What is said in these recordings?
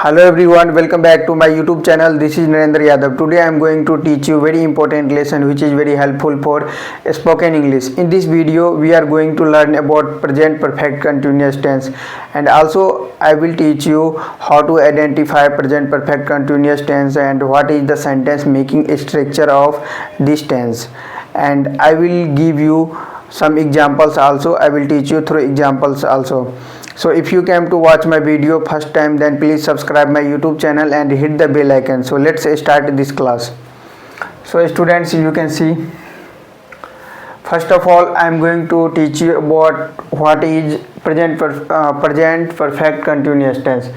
Hello everyone, welcome back to my YouTube channel. This is Narendra Yadav. Today I am going to teach you very important lesson which is very helpful for spoken English. In this video we are going to learn about present perfect continuous tense, and also I will teach you how to identify present perfect continuous tense and what is the sentence making structure of this tense, and I will give you some examples also. I will teach you through examples also. So if you came to watch my video first time, then please subscribe my YouTube channel and hit the bell icon. So let's start this class. So students, you can see, first of all I am going to teach you about what is present perfect continuous tense.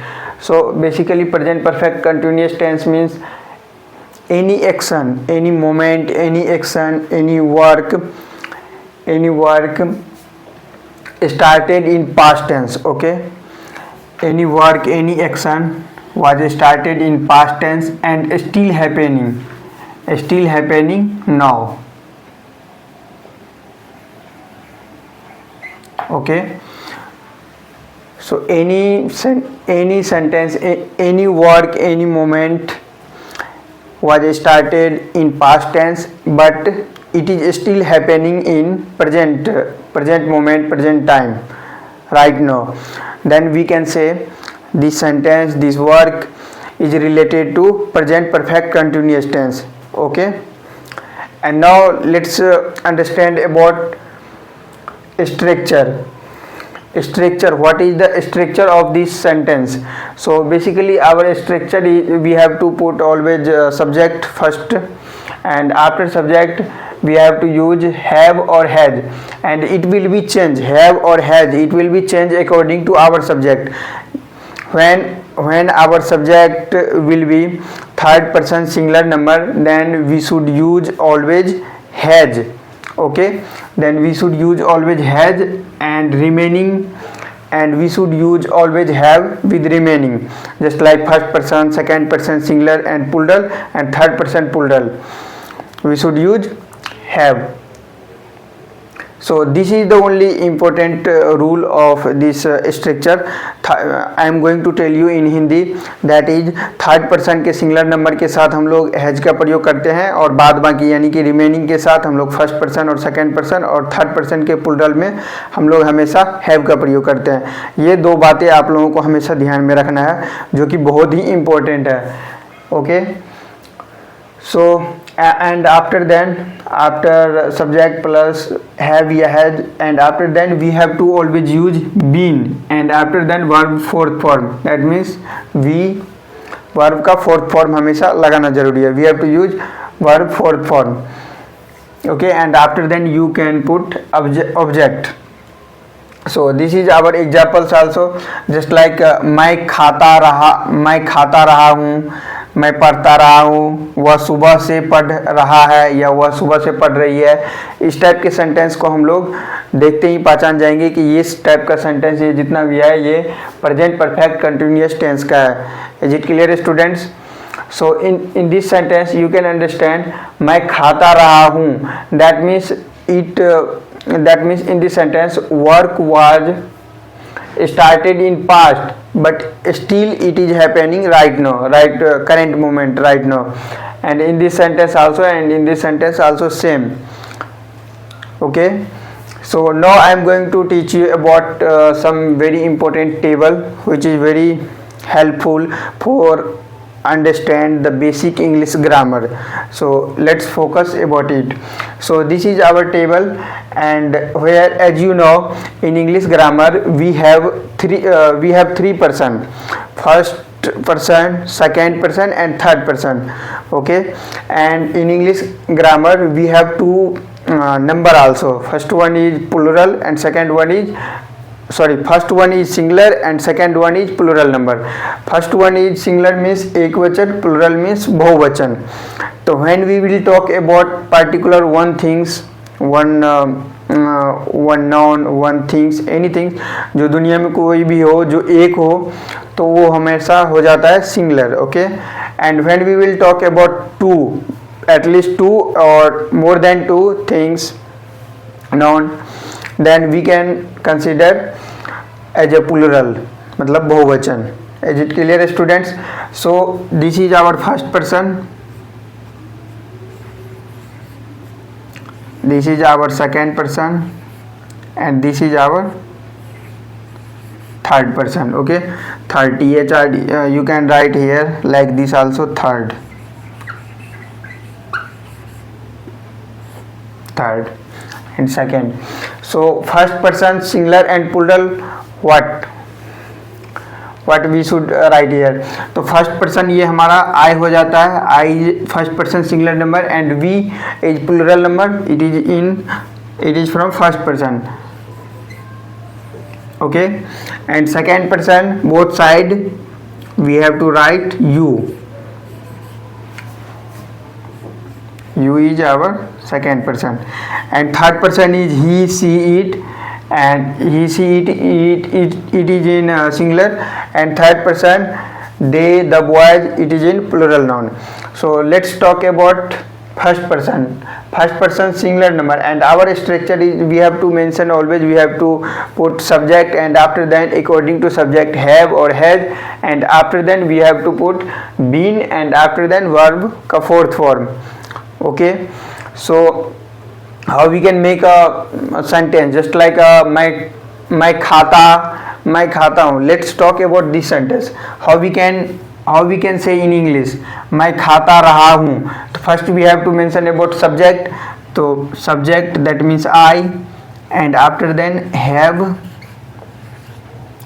So basically present perfect continuous tense means any action, any moment, any action, any work started in past tense. Okay, any work, any action was started in past tense and still happening now. Okay, so any sentence, any work, any moment was started in past tense but it is still happening in present moment, present time, right now, then we can say this sentence, this work is related to present perfect continuous tense. Okay, and now let's understand about structure. What is the structure of this sentence? So basically our structure is, we have to put always subject first, and after subject we have to use have or has, and it will be changed, have or has, it will be changed according to our subject. When our subject will be third person singular number, then we should use always has. Okay, then we should use always has, and remaining, and we should use always have with remaining, just like first person, second person singular and plural, and third person plural, we should use have. So this is the only important rule of this structure. I am going to tell you in Hindi, that is third person के singular number के साथ हम लोग has का प्रयोग करते हैं, और बाद बाकी यानी कि रिमेनिंग के साथ हम लोग फर्स्ट पर्सन और सेकंड पर्सन और थर्ड पर्सन के प्लूरल में हम लोग हमेशा हैव का प्रयोग करते हैं. ये दो बातें आप लोगों को हमेशा ध्यान में रखना है, जो कि बहुत ही इम्पोर्टेंट है. Okay, so and after subject plus have या has, and after then we have to always use been, and after then verb fourth form, that means we verb का fourth form हमेशा लगाना जरूरी है. We have to use verb fourth form. Okay, and after then you can put object. So this is our examples also, just like मैं खाता रहा हूँ, मैं पढ़ता रहा हूँ, वह सुबह से पढ़ रहा है या वह सुबह से पढ़ रही है. इस टाइप के सेंटेंस को हम लोग देखते ही पहचान जाएंगे कि ये इस टाइप का सेंटेंस, ये जितना भी है ये प्रेजेंट परफेक्ट कंटिन्यूअस टेंस का है. Is it clear students? So in this sentence you can understand मैं खाता रहा हूँ, that means in this sentence work was started in past but still it is happening right now, current moment, right now. And in this sentence also same. Okay, so now I am going to teach you about some very important table which is very helpful for understand the basic English grammar. So let's focus about it. So this is our table, and where, as you know, in English grammar we have three person, first person, second person and third person. Okay, and in English grammar we have two number also. First one is plural and second one is first one is singular and second one is plural number. First one is singular means ekvachan, plural means bahuvachan. So when we will talk about particular one things, one noun, one things, anything जो दुनिया में कोई भी हो जो एक हो, तो वो हमेशा हो जाता है singular. Okay, and when we will talk about two, at least two or more than two things, noun, then we can consider as a plural, मतलब बहुवचन, Is it clear, students? So this is our first person, this is our second person, and this is our third person. Okay, third, THRD, you can write here like this also, third and second. So first person singular and plural, what we should write here? तो first person ये हमारा I हो जाता है, I first person singular number and we is plural number, it is from first person. Okay, and second person both side we have to write you is our second person, and third person is he, she, it, and he, she, it is in singular, and third person they, the boys, it is in plural noun. So let's talk about first person singular number, and our structure is we have to mention always, we have to put subject, and after that according to subject have or has, and after then we have to put been, and after then verb ka fourth form. Okay, so how we can make a sentence just like मैं खाता हूँ. Let's talk about this sentence. How we can say in English मैं खाता रहा हूँ. तो first we have to mention about subject. तो subject that means I, and after then have,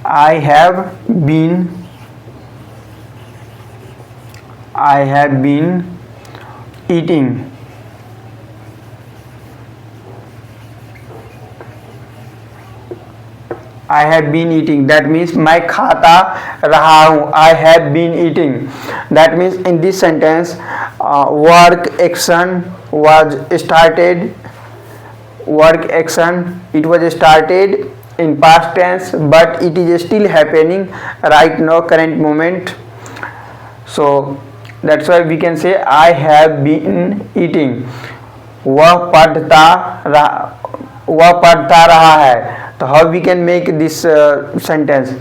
I have been eating. I have been eating, that means मैं खाता रहा हूँ. I have been eating, that means in this sentence work action was started, it was started in past tense, but it is still happening right now, current moment. So that's why we can say I have been eating. वह पढ़ता रहा है. तो how we can make this sentence?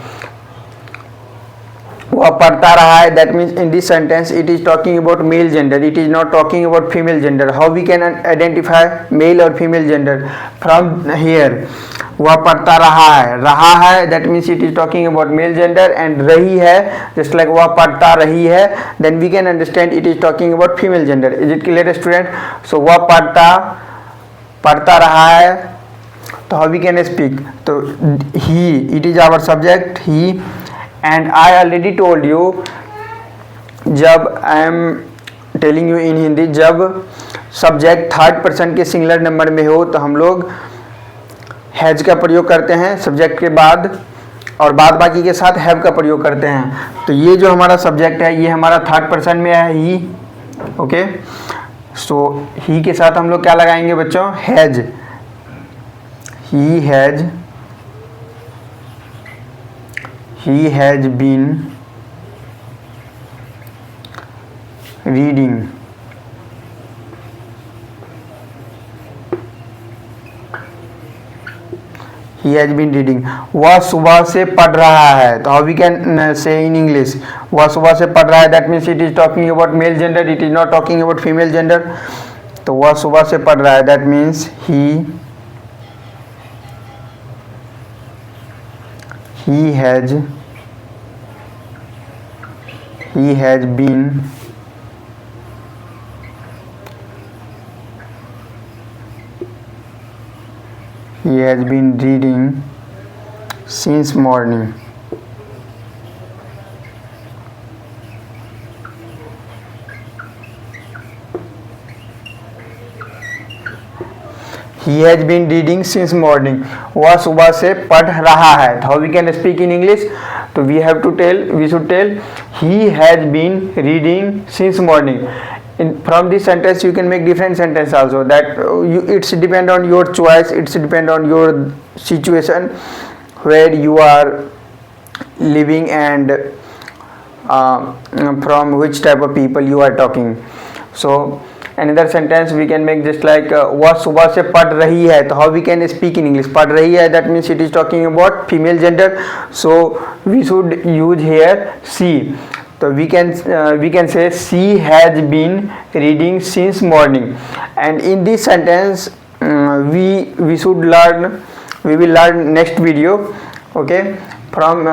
वह पढ़ता रहा है, that means in this sentence it is talking about male gender, it is not talking about female gender. How we can identify male or female gender? From here, वह पढ़ता रहा है, that means it is talking about male gender, and रही है just like वह पढ़ता रही है, then we can understand it is talking about female gender. Is it clear, student? So वह पढ़ता रहा है. तो how we can speak? तो he, it is our subject, he, and I already told you, जब I am telling you in Hindi, जब subject third person के singular number में हो तो हम लोग हैज का प्रयोग करते हैं सब्जेक्ट के बाद, और बाद बाकी के साथ हैव का प्रयोग करते हैं. तो ये जो हमारा सब्जेक्ट है ये हमारा थर्ड पर्सन में है, ही. ओके, सो ही के साथ हम लोग क्या लगाएंगे बच्चों? Has. He has been reading. He has been reading. वह सुबह से पढ़ रहा है. तो how we can say in English? वह सुबह से पढ़ रहा है, that means it is talking about male gender, it is not talking about female gender. तो वह सुबह से पढ़ रहा है, that means he has been reading since morning. He has been reading since morning. वह सुबह से पढ़ रहा है. How we can speak in English? तो we should tell he has been reading since morning. From this sentence you can make different sentence also. That it's depend on your choice. It's depend on your situation where you are living and from which type of people you are talking. So another sentence we can make just like वह सुबह से पढ़ रही है, तो how we can speak in English? पढ़ रही है, that means it is talking about female gender, so we should use here she. So we can say she has been reading since morning. And in this sentence we will learn next video. Okay, from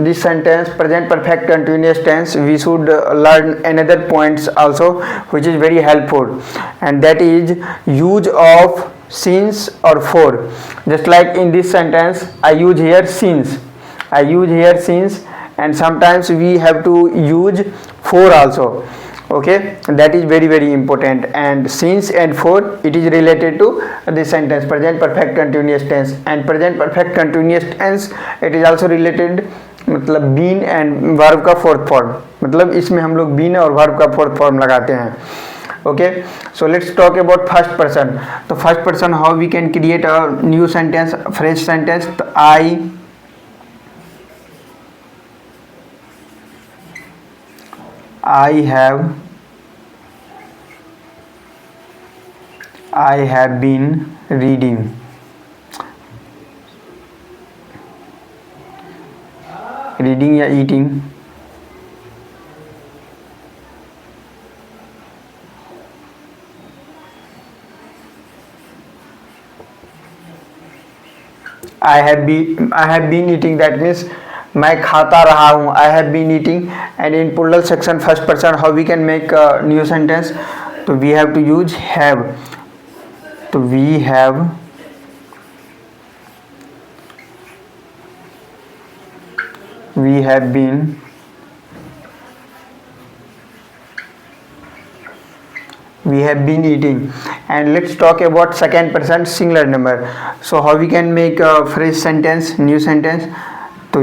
this sentence present perfect continuous tense we should learn another points also which is very helpful, and that is use of since or for. Just like in this sentence I use here since, and sometimes we have to use for also. Okay, that is very very important. And since and for, it is related to this sentence present perfect continuous tense. And present perfect continuous tense it is also related, मतलब been and verb का fourth form, मतलब इसमें हम लोग been और verb का fourth form लगाते हैं. Okay, so let's talk about first person. तो first person how we can create a new sentence, fresh sentence. तो I have been reading. Reading या eating. I have been eating, that means मैं खाता रहा हूँ. I have been eating. And in plural section first person how we can make a new sentence? तो we have to use have. तो we have been eating. And let's talk about second person singular number. So how we can make a fresh sentence, new sentence? तो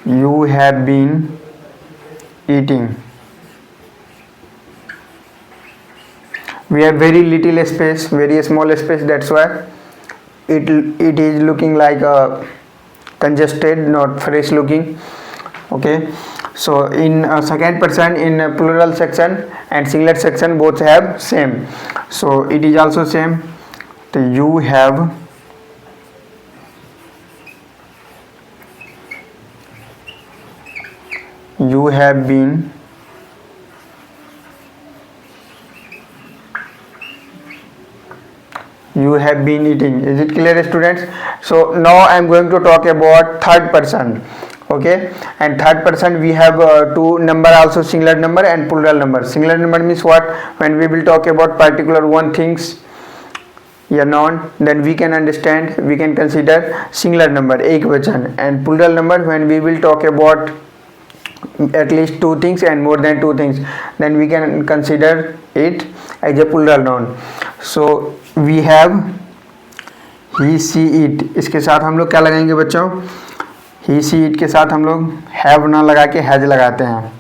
you have been eating. We have very little space, very small space, that's why it is looking like a congested, not fresh looking. Okay, so in second person, in plural section and singular section both have same, so it is also same. So you have been eating. Is it clear, students? So now I am going to talk about third person. Okay, and third person we have two number also, singular number and plural number. Singular number means what? When we will talk about particular one things या noun, then we can understand, we can consider singular number एक वचन. And plural number when we will talk about at least two things and more than two things, then we can consider it as a plural noun. So we have he, she, it. इसके साथ हम लोग क्या लगाएंगे बच्चों? he, she, it के साथ हम लोग have ना लगा के has लगाते हैं.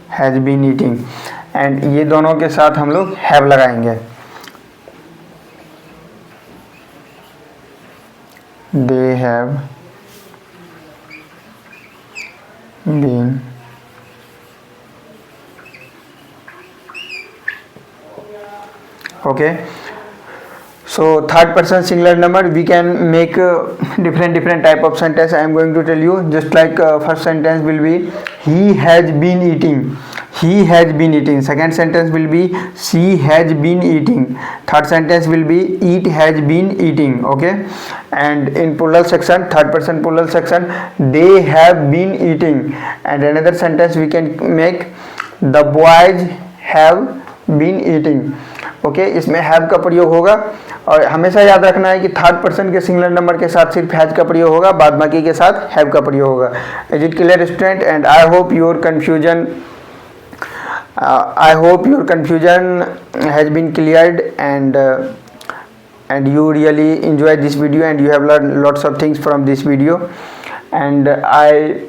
has been eating. एंड ये दोनों के साथ हम लोग हैव लगाएंगे. They have been okay. So third person singular number we can make different type of sentence. I am going to tell you. Just like first sentence will be he has been eating. Second sentence will be she has been eating. Third sentence will be it has been eating. Okay, and in plural section, third person plural section, they have been eating. And another sentence we can make the boys have been eating. Okay, इसमें have का प्रयोग होगा. और हमेशा याद रखना है कि थर्ड पर्सन के सिंगुलर नंबर के साथ सिर्फ हैज का प्रयोग होगा, बाद बाकी के साथ हैव का प्रयोग होगा. Is it clear student? And I hope your confusion has been cleared, and you really enjoyed this video and you have learned lots of things from this video. And I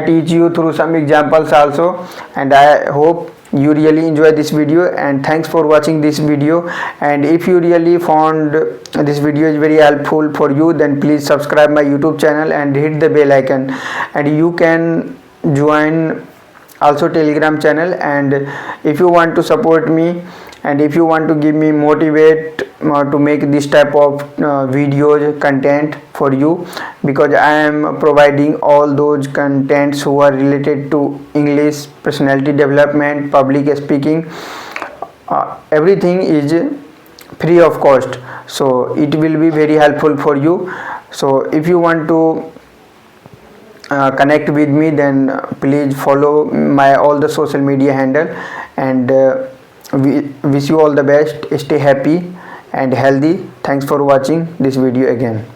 teach you through some examples also, and I hope you really enjoy this video, and thanks for watching this video. And if you really found this video is very helpful for you, then please subscribe my YouTube channel and hit the bell icon. And you can join also Telegram channel. And if you want to support me, and if you want to give me motivate to make this type of videos content for you, because I am providing all those contents who are related to English, personality development, public speaking, everything is free of cost, so it will be very helpful for you. So if you want to connect with me, then please follow my all the social media handle. And we wish you all the best. Stay happy and healthy. Thanks for watching this video again.